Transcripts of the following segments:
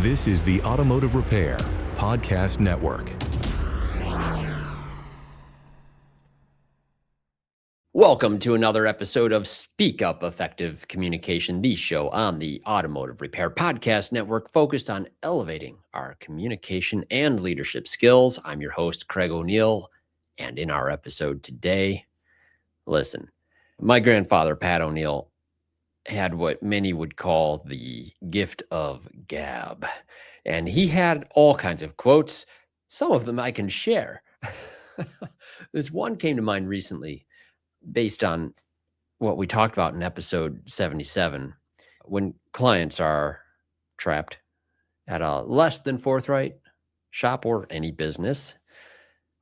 This is the Automotive Repair Podcast Network. Welcome to another episode of Speak Up Effective Communication, the show on the Automotive Repair Podcast Network focused on elevating our communication and leadership skills. I'm your host, Craig O'Neill, and in our episode today, listen, my grandfather, Pat O'Neill, had what many would call the gift of gab, and he had all kinds of quotes. Some of them I can share. This one came to mind recently based on what we talked about in episode 77, when clients are trapped at a less than forthright shop or any business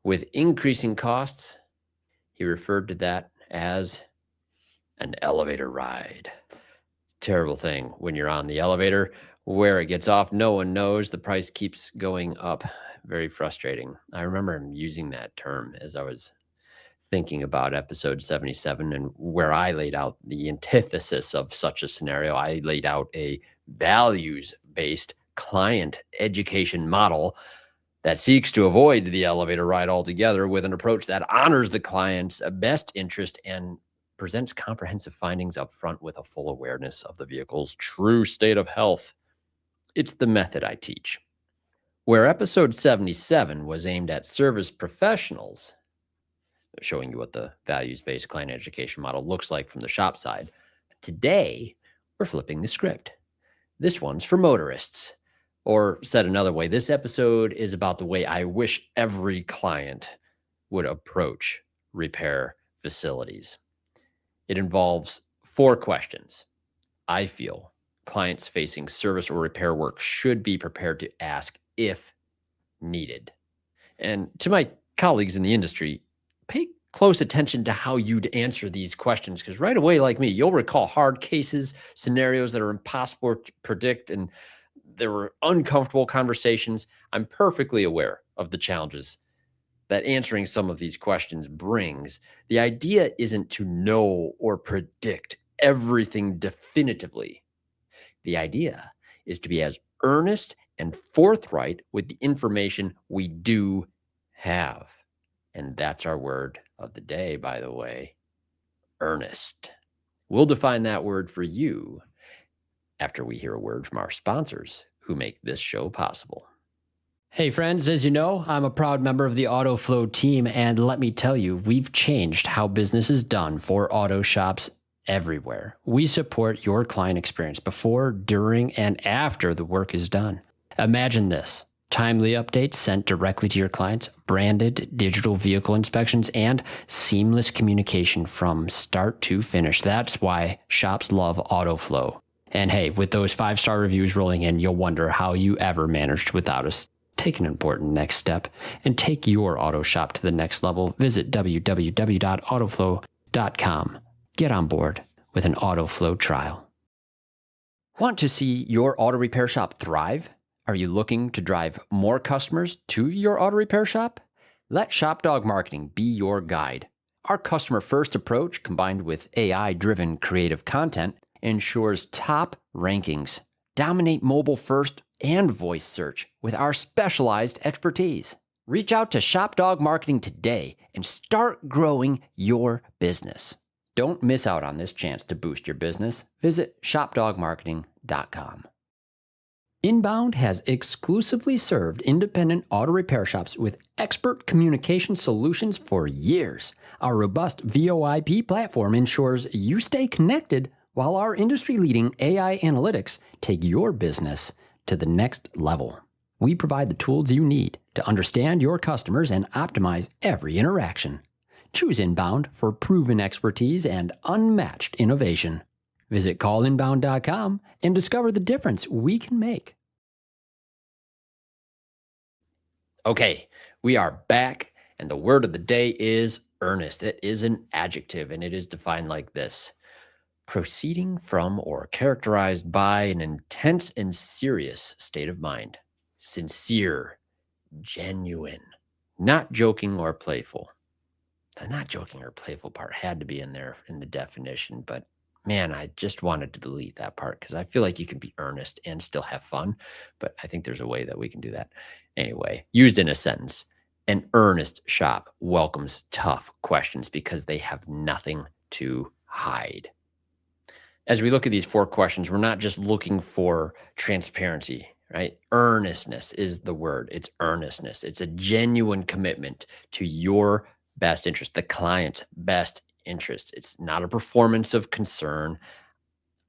with increasing costs. He referred to that as an elevator ride. Terrible thing when you're on the elevator. Where it gets off, no one knows. The price keeps going up. Very frustrating. I remember him using that term as I was thinking about episode 77 and where I laid out the antithesis of such a scenario. I laid out a values-based client education model that seeks to avoid the elevator ride altogether with an approach that honors the client's best interest and presents comprehensive findings up front with a full awareness of the vehicle's true state of health. It's the method I teach. Where episode 77 was aimed at service professionals, showing you what the values-based client education model looks like from the shop side, today we're flipping the script. This one's for motorists. Or said another way, this episode is about the way I wish every client would approach repair facilities. It involves 4 questions I feel clients facing service or repair work should be prepared to ask if needed. And to my colleagues in the industry, pay close attention to how you'd answer these questions, because right away, like me, you'll recall hard cases, scenarios that are impossible to predict, and there were uncomfortable conversations. I'm perfectly aware of the challenges that answering some of these questions brings. The idea isn't to know or predict everything definitively. The idea is to be as earnest and forthright with the information we do have. And that's our word of the day, by the way, earnest. We'll define that word for you after we hear a word from our sponsors who make this show possible. Hey friends, as you know, I'm a proud member of the AutoFlow team, and let me tell you, we've changed how business is done for auto shops everywhere. We support your client experience before, during, and after the work is done. Imagine this: timely updates sent directly to your clients, branded digital vehicle inspections, and seamless communication from start to finish. That's why shops love AutoFlow. And hey, with those 5-star reviews rolling in, you'll wonder how you ever managed without us. Take an important next step and take your auto shop to the next level. Visit www.autoflow.com. Get on board with an AutoFlow trial. Want to see your auto repair shop thrive? Are you looking to drive more customers to your auto repair shop? Let ShopDog Marketing be your guide. Our customer-first approach, combined with AI-driven creative content, ensures top rankings. Dominate mobile first and voice search with our specialized expertise. Reach out to ShopDog Marketing today and start growing your business. Don't miss out on this chance to boost your business. Visit shopdogmarketing.com. Inbound has exclusively served independent auto repair shops with expert communication solutions for years. Our robust VoIP platform ensures you stay connected while our industry-leading AI analytics take your business to the next level. We provide the tools you need to understand your customers and optimize every interaction. Choose Inbound for proven expertise and unmatched innovation. Visit callinbound.com and discover the difference we can make. Okay, we are back, and the word of the day is earnest. It is an adjective, and it is defined like this: proceeding from or characterized by an intense and serious state of mind. Sincere, genuine, not joking or playful. The not joking or playful part had to be in there in the definition, but Man, I just wanted to delete that part because I feel like you can be earnest and still have fun, but I think there's a way that we can do that. Anyway, used in a sentence, an earnest shop welcomes tough questions because they have nothing to hide. As we look at these 4 questions, we're not just looking for transparency, right? Earnestness is the word. It's earnestness. It's a genuine commitment to your best interest, the client's best interest. It's not a performance of concern.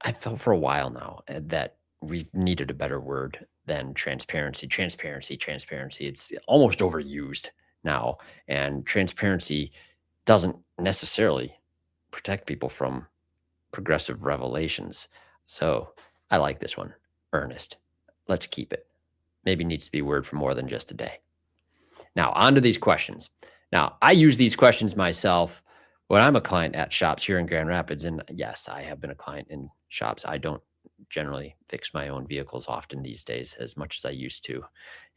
I felt for a while now that we've needed a better word than transparency. Transparency. It's almost overused now. And transparency doesn't necessarily protect people from progressive revelations. So I like this one. Earnest. Let's keep it. Maybe needs to be a word for more than just a day. Now, on to these questions. Now, I use these questions myself when I'm a client at shops here in Grand Rapids. And yes, I have been a client in shops. I don't generally fix my own vehicles often these days as much as I used to.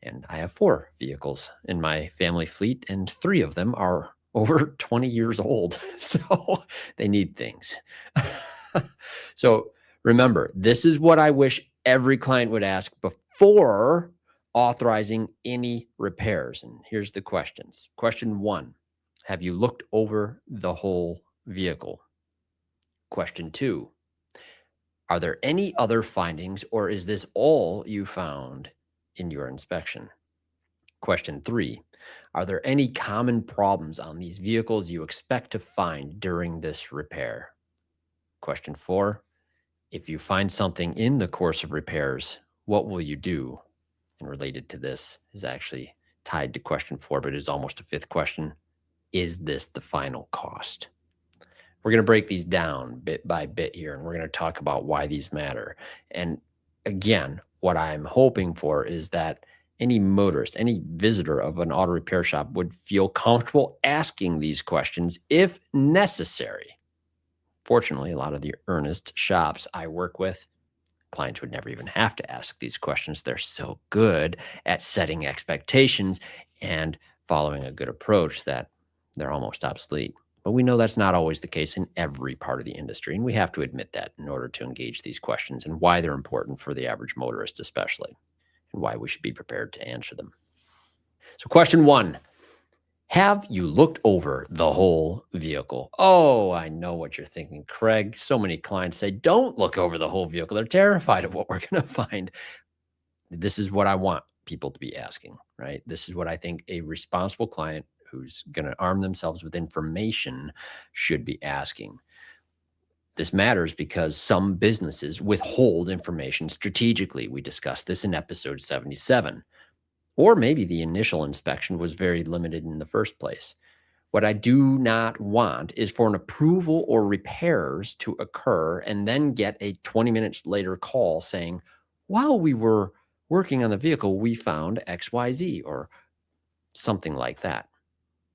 And I have 4 vehicles in my family fleet, and 3 of them are over 20 years old. So they need things. So remember, this is what I wish every client would ask before authorizing any repairs. And here's the questions. Question 1, have you looked over the whole vehicle? Question 2, are there any other findings, or is this all you found in your inspection? Question 3, are there any common problems on these vehicles you expect to find during this repair? Question 4, if you find something in the course of repairs, what will you do? And related to this is actually tied to question 4, but is almost a 5th question. Is this the final cost? We're going to break these down bit by bit here, and we're going to talk about why these matter. And again, what I'm hoping for is that any motorist, any visitor of an auto repair shop would feel comfortable asking these questions if necessary. Fortunately, a lot of the earnest shops I work with, clients would never even have to ask these questions. They're so good at setting expectations and following a good approach that they're almost obsolete. But we know that's not always the case in every part of the industry, and we have to admit that in order to engage these questions and why they're important for the average motorist especially, and why we should be prepared to answer them. So question 1, have you looked over the whole vehicle? Oh, I know what you're thinking, Craig. So many clients say, don't look over the whole vehicle. They're terrified of what we're going to find. This is what I want people to be asking, right? This is what I think a responsible client who's going to arm themselves with information should be asking. This matters because some businesses withhold information strategically. We discussed this in episode 77. Or maybe the initial inspection was very limited in the first place. What I do not want is for an approval or repairs to occur and then get a 20 minutes later call saying, while we were working on the vehicle, we found XYZ or something like that.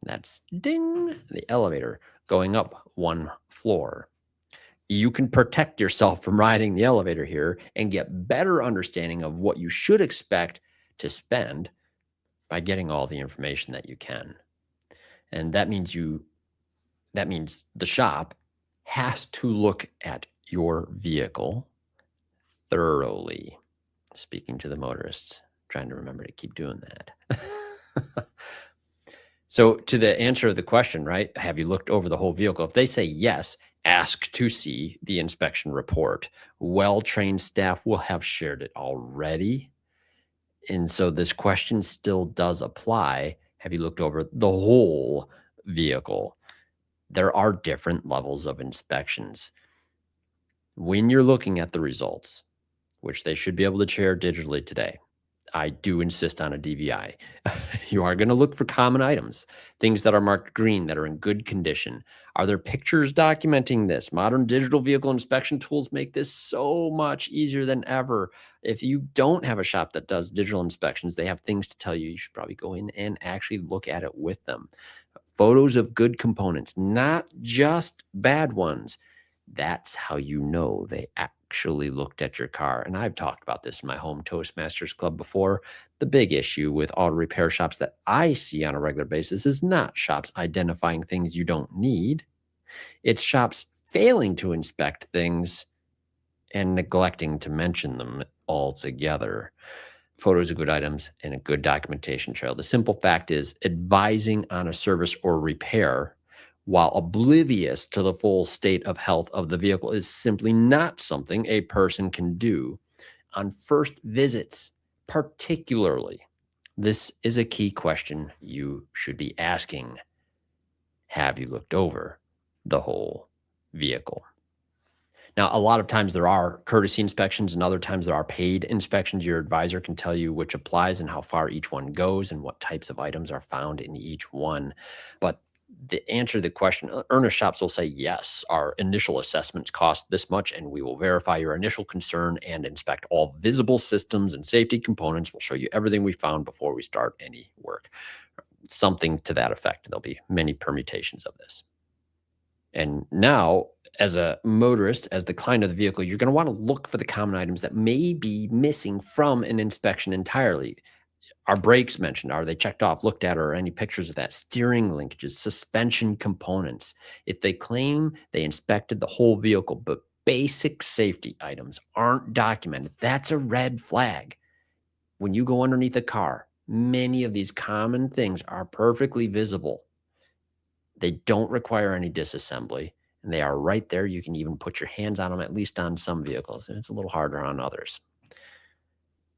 That's ding, the elevator going up 1 floor. You can protect yourself from riding the elevator here and get better understanding of what you should expect to spend by getting all the information that you can. And that means the shop has to look at your vehicle thoroughly. Speaking to the motorists, trying to remember to keep doing that. So to the answer of the question, right? Have you looked over the whole vehicle? If they say yes, ask to see the inspection report. Well-trained staff will have shared it already. And so this question still does apply. Have you looked over the whole vehicle? There are different levels of inspections. When you're looking at the results, which they should be able to share digitally today, I do insist on a DVI. You are going to look for common items, things that are marked green, that are in good condition. Are there pictures documenting this? Modern digital vehicle inspection tools make this so much easier than ever. If you don't have a shop that does digital inspections, they have things to tell you. You should probably go in and actually look at it with them. Photos of good components, not just bad ones. That's how you know they actually looked at your car. And I've talked about this in my home Toastmasters Club before. The big issue with auto repair shops that I see on a regular basis is not shops identifying things you don't need. It's shops failing to inspect things and neglecting to mention them altogether. Photos of good items and a good documentation trail. The simple fact is, advising on a service or repair while oblivious to the full state of health of the vehicle is simply not something a person can do on first visits, particularly. This is a key question you should be asking. Have you looked over the whole vehicle? Now, a lot of times there are courtesy inspections and other times there are paid inspections. Your advisor can tell you which applies and how far each one goes and what types of items are found in each one. But the answer to the question, earnest shops will say, yes, our initial assessments cost this much, and we will verify your initial concern and inspect all visible systems and safety components. We'll show you everything we found before we start any work. Something to that effect. There'll be many permutations of this. And now, as a motorist, as the client of the vehicle, you're going to want to look for the common items that may be missing from an inspection entirely. Are brakes mentioned? Are they checked off, looked at, or any pictures of that? Steering linkages, suspension components. If they claim they inspected the whole vehicle, but basic safety items aren't documented, that's a red flag. When you go underneath a car, many of these common things are perfectly visible. They don't require any disassembly, and they are right there. You can even put your hands on them, at least on some vehicles, and it's a little harder on others.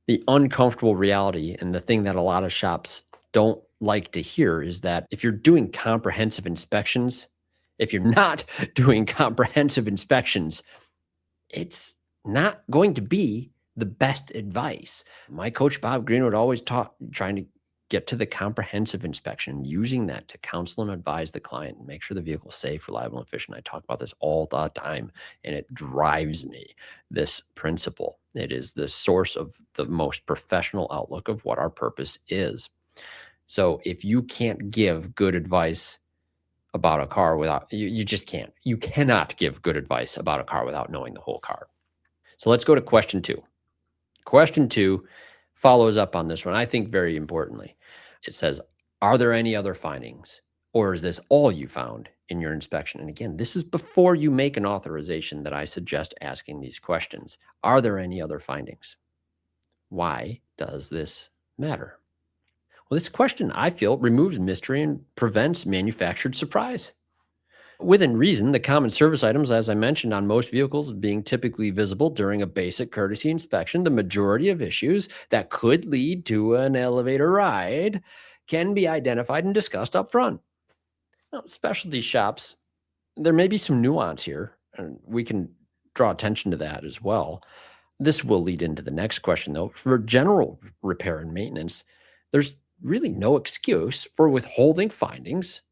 The uncomfortable reality, and the thing that a lot of shops don't like to hear, is that if you're doing comprehensive inspections, if you're not doing comprehensive inspections, it's not going to be the best advice. My coach, Bob Greenwood, always taught trying to get to the comprehensive inspection, using that to counsel and advise the client and make sure the vehicle is safe, reliable, and efficient. I talk about this all the time, and it drives me, this principle. It is the source of the most professional outlook of what our purpose is. So if you can't give good advice about a car without, you just can't. You cannot give good advice about a car without knowing the whole car. So let's go to question 2. Question 2 follows up on this one, I think, very importantly. It says, are there any other findings, or is this all you found in your inspection? And again, this is before you make an authorization that I suggest asking these questions. Are there any other findings? Why does this matter? Well, this question, I feel, removes mystery and prevents manufactured surprise. Within reason, the common service items, as I mentioned, on most vehicles being typically visible during a basic courtesy inspection, the majority of issues that could lead to an elevator ride can be identified and discussed up front. Now, specialty shops, there may be some nuance here, and we can draw attention to that as well. This will lead into the next question, though. For general repair and maintenance, there's really no excuse for withholding findings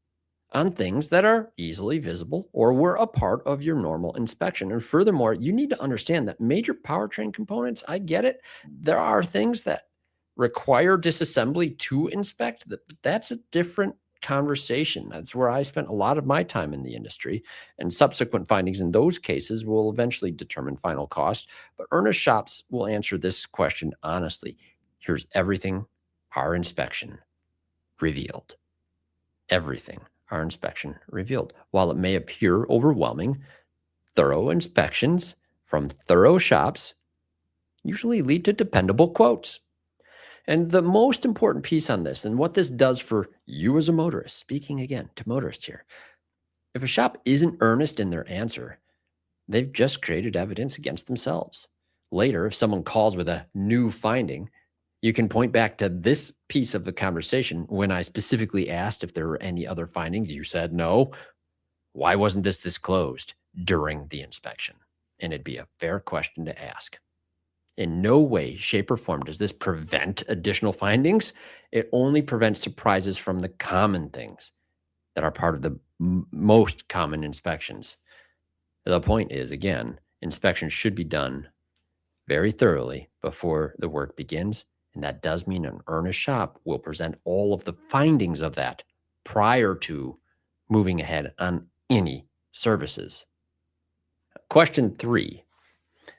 on things that are easily visible or were a part of your normal inspection. And furthermore, you need to understand that major powertrain components, I get it, there are things that require disassembly to inspect. That's a different conversation. That's where I spent a lot of my time in the industry, and subsequent findings in those cases will eventually determine final cost. But earnest shops will answer this question honestly. Here's everything our inspection revealed. Everything our inspection revealed. While it may appear overwhelming, thorough inspections from thorough shops usually lead to dependable quotes. And the most important piece on this, and what this does for you as a motorist, speaking again to motorists here, if a shop isn't earnest in their answer, they've just created evidence against themselves. Later, if someone calls with a new finding, you can point back to this piece of the conversation. When I specifically asked if there were any other findings, you said no. Why wasn't this disclosed during the inspection? And it'd be a fair question to ask. In no way, shape, or form does this prevent additional findings. It only prevents surprises from the common things that are part of the most common inspections. The point is, again, inspections should be done very thoroughly before the work begins. And that does mean an earnest shop will present all of the findings of that prior to moving ahead on any services. Question 3.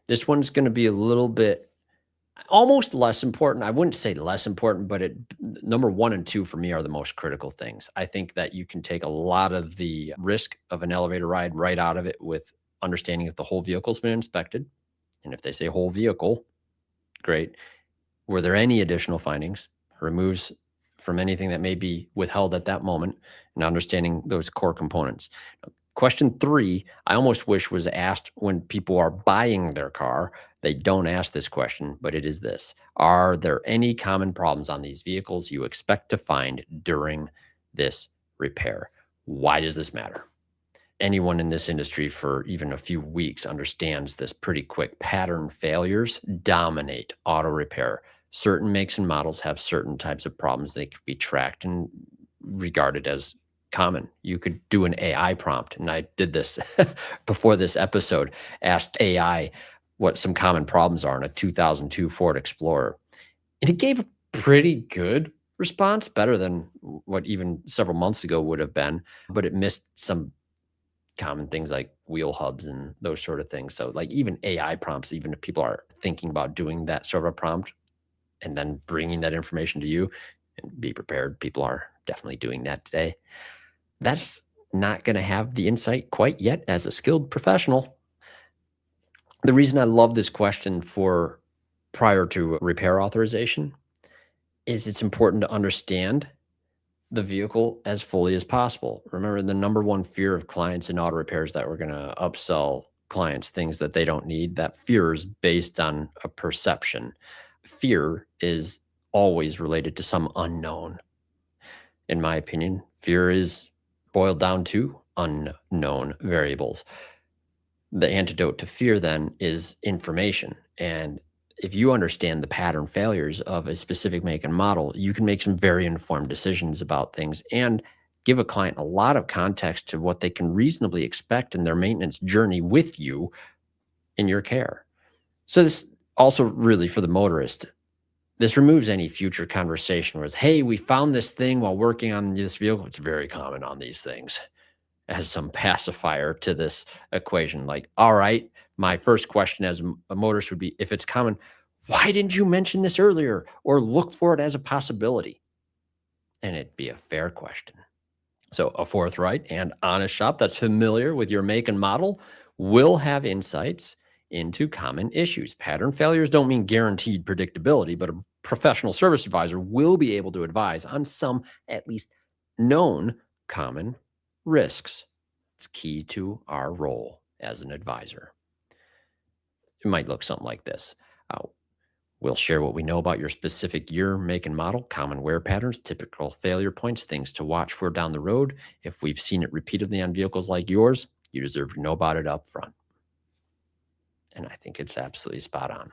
This one's going to be a little bit, almost less important. I wouldn't say less important, but number one and two for me are the most critical things. I think that you can take a lot of the risk of an elevator ride right out of it with understanding if the whole vehicle's been inspected. And if they say whole vehicle, great. Were there any additional findings? Removes from anything that may be withheld at that moment and understanding those core components. Question three, I almost wish was asked when people are buying their car. They don't ask this question, but it is this. Are there any common problems on these vehicles you expect to find during this repair? Why does this matter? Anyone in this industry for even a few weeks understands this pretty quick. Pattern failures dominate auto repair. Certain makes and models have certain types of problems. They could be tracked and regarded as common. You could do an AI prompt, and I did this before this episode, asked AI what some common problems are in a 2002 Ford Explorer. And it gave a pretty good response, better than what even several months ago would have been, but it missed some common things like wheel hubs and those sort of things. So like even AI prompts, even if people are thinking about doing that sort of a prompt and then bringing that information to you, and be prepared, people are definitely doing that today. That's not going to have the insight quite yet as a skilled professional. The reason I love this question for prior to repair authorization is it's important to understand the vehicle as fully as possible. Remember, the number one fear of clients in auto repairs that we're going to upsell clients things that they don't need. That fear is based on a perception. Fear is always related to some unknown. In my opinion, fear is boiled down to unknown variables. The antidote to fear then is information. And if you understand the pattern failures of a specific make and model, you can make some very informed decisions about things and give a client a lot of context to what they can reasonably expect in their maintenance journey with you in your care. So this also really for the motorist, this removes any future conversation where it's, hey, we found this thing while working on this vehicle. It's very common on these things as some pacifier to this equation. Like, all right, my first question as a motorist would be, if it's common, why didn't you mention this earlier or look for it as a possibility? And it'd be a fair question. So a forthright and honest shop that's familiar with your make and model will have insights into common issues. Pattern failures don't mean guaranteed predictability, but a professional service advisor will be able to advise on some at least known common risks. It's key to our role as an advisor. It might look something like this. We'll share what we know about your specific year, make, and model, common wear patterns, typical failure points, things to watch for down the road. If we've seen it repeatedly on vehicles like yours, you deserve to know about it up front. And I think it's absolutely spot on.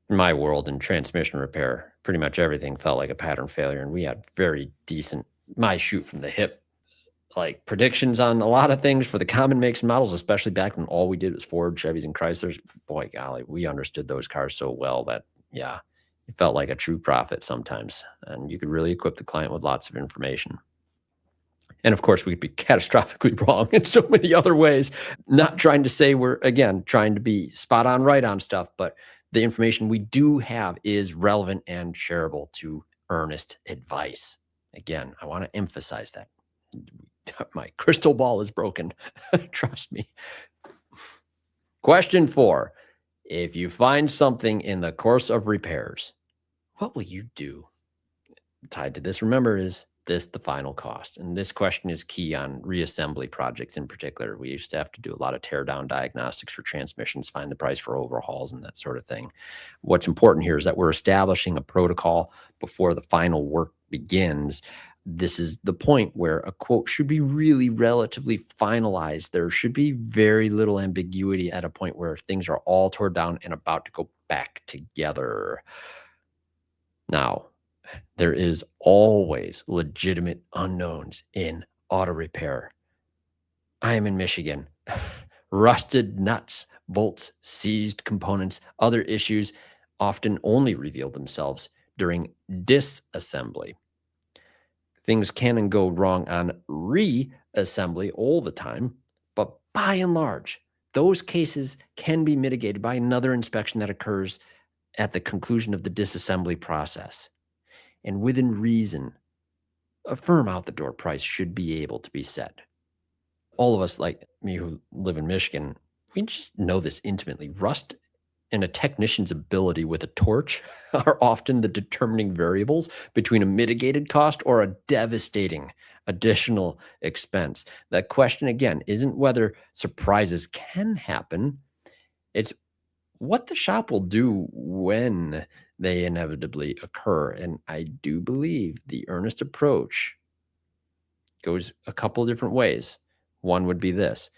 In my world, in transmission repair, pretty much everything felt like a pattern failure, and we had very decent, my shoot from the hip, like predictions on a lot of things for the common makes and models, especially back when all we did was Ford, Chevys, and Chryslers. Boy, golly, we understood those cars so well that, yeah, it felt like a true prophet sometimes. And you could really equip the client with lots of information. And of course, we'd be catastrophically wrong in so many other ways. Not trying to say we're, again, trying to be spot on, right on stuff, but the information we do have is relevant and shareable to earnest advice. Again, I want to emphasize that. My crystal ball is broken. Trust me. Question 4. If you find something in the course of repairs, what will you do? Tied to this, remember, is this the final cost? And this question is key on reassembly projects in particular. We used to have to do a lot of tear down diagnostics for transmissions, find the price for overhauls and that sort of thing. What's important here is that we're establishing a protocol before the final work begins. This is the point where a quote should be really relatively finalized. There should be very little ambiguity at a point where things are all torn down and about to go back together. Now, there is always legitimate unknowns in auto repair. I am in Michigan. Rusted nuts, bolts, seized components, other issues often only reveal themselves during disassembly. Things can and go wrong on reassembly all the time, but by and large, those cases can be mitigated by another inspection that occurs at the conclusion of the disassembly process. And within reason, a firm out the door price should be able to be set. All of us, like me who live in Michigan, we just know this intimately. Rust and a technician's ability with a torch are often the determining variables between a mitigated cost or a devastating additional expense. The question, again, isn't whether surprises can happen, it's what the shop will do when they inevitably occur. And I do believe the earnest approach goes a couple of different ways. One would be this: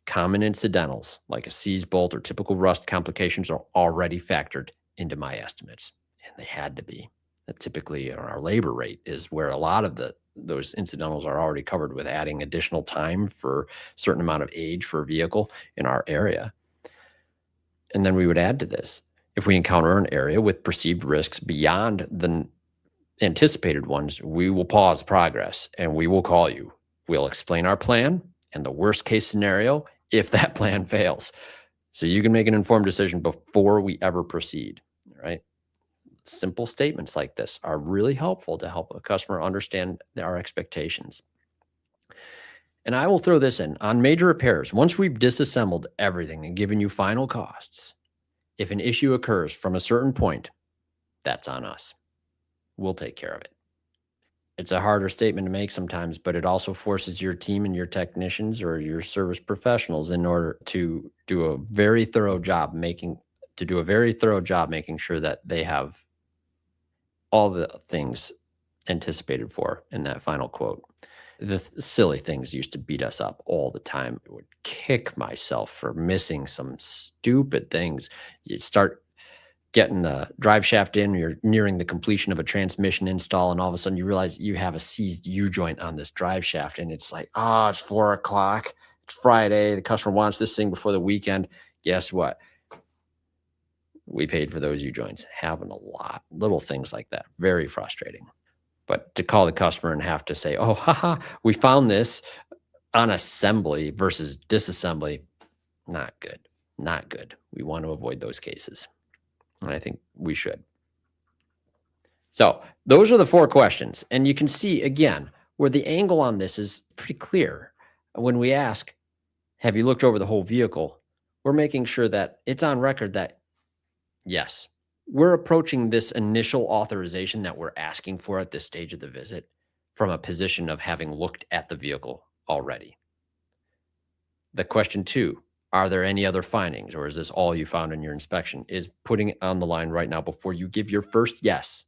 common incidentals like a seized bolt or typical rust complications are already factored into my estimates, and they had to be. Typically, our labor rate is where a lot of those incidentals are already covered, with adding additional time for a certain amount of age for a vehicle in our area. And then we would add to this: if we encounter an area with perceived risks beyond the anticipated ones, we will pause progress and we will call you. We'll explain our plan and the worst case scenario if that plan fails, so you can make an informed decision before we ever proceed, right? Simple statements like this are really helpful to help a customer understand our expectations. And I will throw this in: on major repairs, once we've disassembled everything and given you final costs, if an issue occurs from a certain point, that's on us. We'll take care of it. It's a harder statement to make sometimes, but it also forces your team and your technicians or your service professionals in order to do a very thorough job making sure that they have all the things anticipated for in that final quote. The silly things used to beat us up all the time. It would kick myself for missing some stupid things. You'd start getting the drive shaft in, you're nearing the completion of a transmission install, and all of a sudden you realize you have a seized U-joint on this drive shaft, and it's like, it's 4 o'clock, it's Friday, the customer wants this thing before the weekend. Guess what? We paid for those U-joints. Happen a lot. Little things like that. Very frustrating. But to call the customer and have to say, we found this on assembly versus disassembly, not good. Not good. We want to avoid those cases. And I think we should. So those are the 4 questions. And you can see, again, where the angle on this is pretty clear. When we ask, have you looked over the whole vehicle? We're making sure that it's on record that, yes, we're approaching this initial authorization that we're asking for at this stage of the visit from a position of having looked at the vehicle already. The question 2, are there any other findings, or is this all you found in your inspection? Is putting it on the line right now before you give your first yes.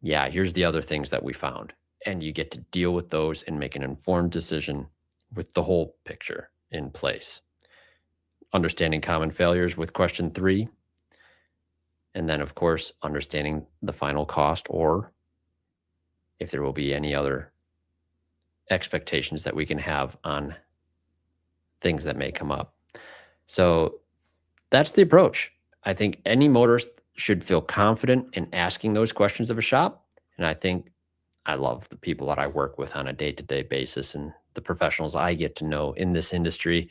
Yeah, here's the other things that we found. And you get to deal with those and make an informed decision with the whole picture in place. Understanding common failures with question 3. And then, of course, understanding the final cost, or if there will be any other expectations that we can have on things that may come up. So that's the approach. I think any motorist should feel confident in asking those questions of a shop. And I love the people that I work with on a day-to-day basis and the professionals I get to know in this industry.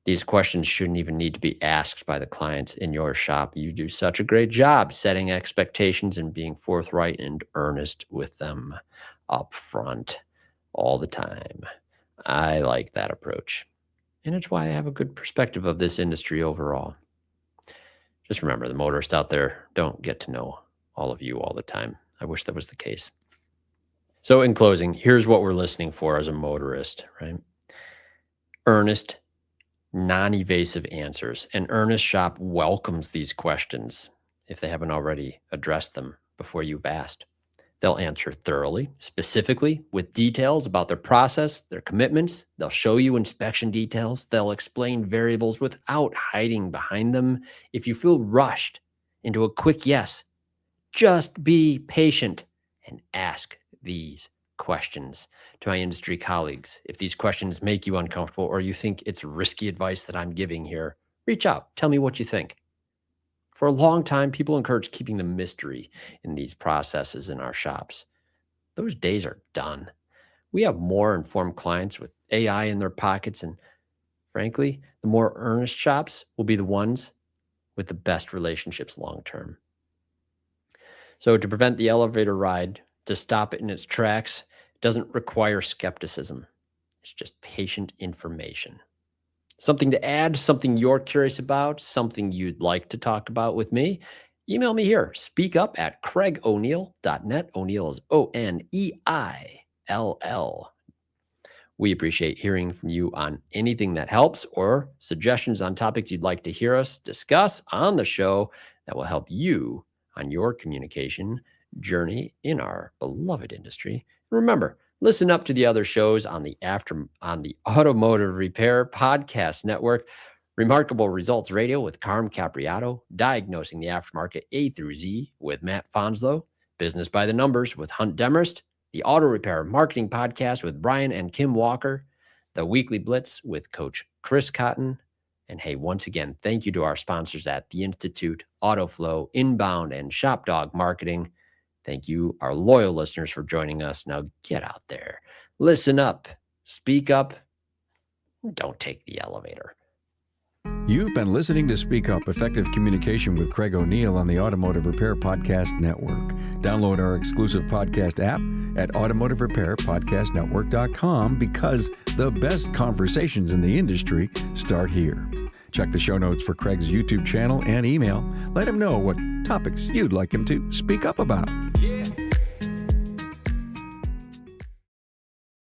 These questions shouldn't even need to be asked by the clients in your shop. You do such a great job setting expectations and being forthright and earnest with them up front all the time. I like that approach. And it's why I have a good perspective of this industry overall. Just remember, the motorists out there don't get to know all of you all the time. I wish that was the case. So in closing, here's what we're listening for as a motorist, right? Earnest, non-evasive answers. An earnest shop welcomes these questions if they haven't already addressed them before you've asked. They'll answer thoroughly, specifically, with details about their process, their commitments. They'll show you inspection details. They'll explain variables without hiding behind them. If you feel rushed into a quick yes, just be patient and ask these questions. To my industry colleagues, if these questions make you uncomfortable or you think it's risky advice that I'm giving here, reach out. Tell me what you think. For a long time, people encourage keeping the mystery in these processes in our shops. Those days are done. We have more informed clients with AI in their pockets, and frankly, the more earnest shops will be the ones with the best relationships long term. So to prevent the elevator ride, to stop it in its tracks, doesn't require skepticism. It's just patient information. Something to add, something you're curious about, something you'd like to talk about with me, email me here, speakup@craigoneil.net. O'Neill is Oneill. We appreciate hearing from you on anything that helps or suggestions on topics you'd like to hear us discuss on the show that will help you on your communication journey in our beloved industry. Remember, listen up to the other shows on the Automotive Repair Podcast Network. Remarkable Results Radio with Carm Capriato, Diagnosing the Aftermarket A through Z with Matt Fonslow, Business by the Numbers with Hunt Demarest, the Auto Repair Marketing Podcast with Brian and Kim Walker, the Weekly Blitz with Coach Chris Cotton. And hey, once again, thank you to our sponsors at the Institute, AutoFlow, Inbound, and Shop Dog Marketing. Thank you, our loyal listeners, for joining us. Now get out there, listen up, speak up, don't take the elevator. You've been listening to Speak Up, Effective Communication with Craig O'Neill on the Automotive Repair Podcast Network. Download our exclusive podcast app at automotiverepairpodcastnetwork.com because the best conversations in the industry start here. Check the show notes for Craig's YouTube channel and email. Let him know what topics you'd like him to speak up about. Yeah.